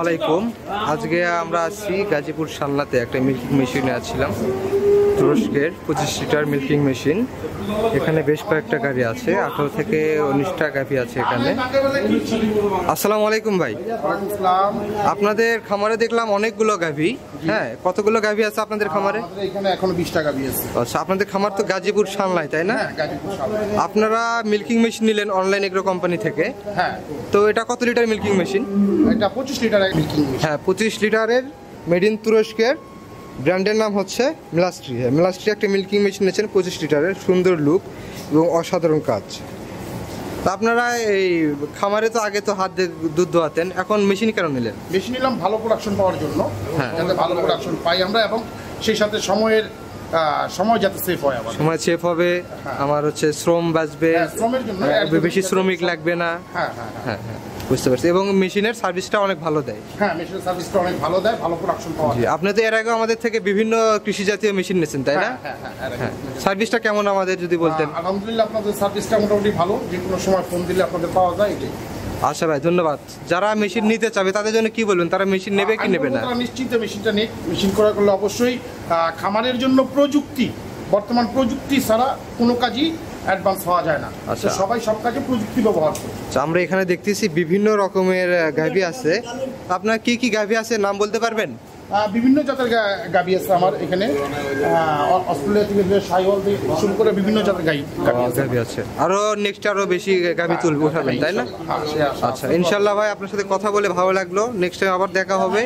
আলাইকুম। আজকে আমরা আছি গাজীপুর সালনাতে একটা মিল্কিং মেশিনে আছিলাম, তুরস্কের 25 লিটার মিল্কিং মেশিন। এখানে বেশ কয়েকটা গাভি আছে, 18 থেকে 19টা গাভি আছে এখানে। আসসালামু আলাইকুম ভাই। আপনাদের খামারে দেখলাম অনেকগুলো গাভি। হ্যাঁ, কতগুলো গাভি আছে আপনাদের খামারে? এখানে এখনো 20টা গাভি আছে। আচ্ছা, আপনাদের খামার তো গাজীপুর সালনায়, তাই না? আপনারা মিল্কিং মেশিন নিলেন অনলাইন এগ্রো কোম্পানি থেকে। হ্যাঁ। তো এটা কত লিটার মিল্কিং মেশিন? এটা 25 লিটারের মিল্কিং মেশিন। হ্যাঁ, 25 লিটারের, মেড ইন তুরস্কের। ব্র্যান্ডের নাম হচ্ছে মিলাস্ট্রি। মিলাস্ট্রি একটা মিল্কিং মেশিন নিয়েছেন 25 লিটারের, সুন্দর লুক এবং অসাধারণ কাজ। তা আপনারা এই খামারে তো আগে তো হাত দিয়ে দুধ দোয়াতেন, এখন মেশিন কেন নিলেন? মেশিন নিলাম ভালো প্রোডাকশন পাওয়ার জন্য। হ্যাঁ, যাতে ভালো প্রোডাকশন পাই আমরা, এবং সেই সাথে সময় যাতে সেভ হয়, আমার সময় সেভ হবে, আমার হচ্ছে শ্রম বাঁচবে, শ্রমের জন্য বেশি শ্রমিক লাগবে না। হ্যাঁ হ্যাঁ হ্যাঁ, বুঝতে পারছি। এবং মেশিনের সার্ভিসটা অনেক ভালো দেয়। হ্যাঁ, মেশিনের সার্ভিসটা অনেক ভালো দেয়, ভালো প্রোডাকশন পাওয়া যায়। আপনি তো এর আগে আমাদের থেকে বিভিন্ন কৃষি জাতীয় মেশিন নিয়েছেন, তাই না? হ্যাঁ। সার্ভিসটা কেমন আমাদের যদি বলতেন? আলহামদুলিল্লাহ, আপনাদের সার্ভিসটা মোটামুটি ভালো, যে কোনো সময় ফোন দিলে আপনাদের পাওয়া যায়। এটাই। আচ্ছা ভাই, ধন্যবাদ। যারা মেশিন নিতে চাবে তাদের জন্য কি বলবেন? তারা মেশিন নেবে কি নেবে না? তারা নিশ্চিত মেশিনটা নেই। মেশিন করা করলে অবশ্যই খামারের জন্য প্রযুক্তি, বর্তমান প্রযুক্তি ছাড়া কোনো কাজই অ্যাডভান্স হওয়া যায় না। আচ্ছা, সবাই সব কাজে প্রযুক্তি ব্যবহার করে। আমরা এখানে দেখতেছি বিভিন্ন রকমের গাভী আছে। আপনার কি কি গাভী আছে নাম বলতে পারবেন? বিভিন্ন জাতের গাভী আছে আমার এখানে। অস্ট্রেলিয়া থেকে শাহিওয়াল থেকে শুরু করে বিভিন্ন জাতের গাভী আছে। আরো নেক্সট আরো বেশি গাভী তুলবে, উঠাবেন, তাই না? আচ্ছা, ইনশাল্লাহ ভাই, আপনার সাথে কথা বলে ভালো লাগলো। নেক্সট টাইম আবার দেখা হবে।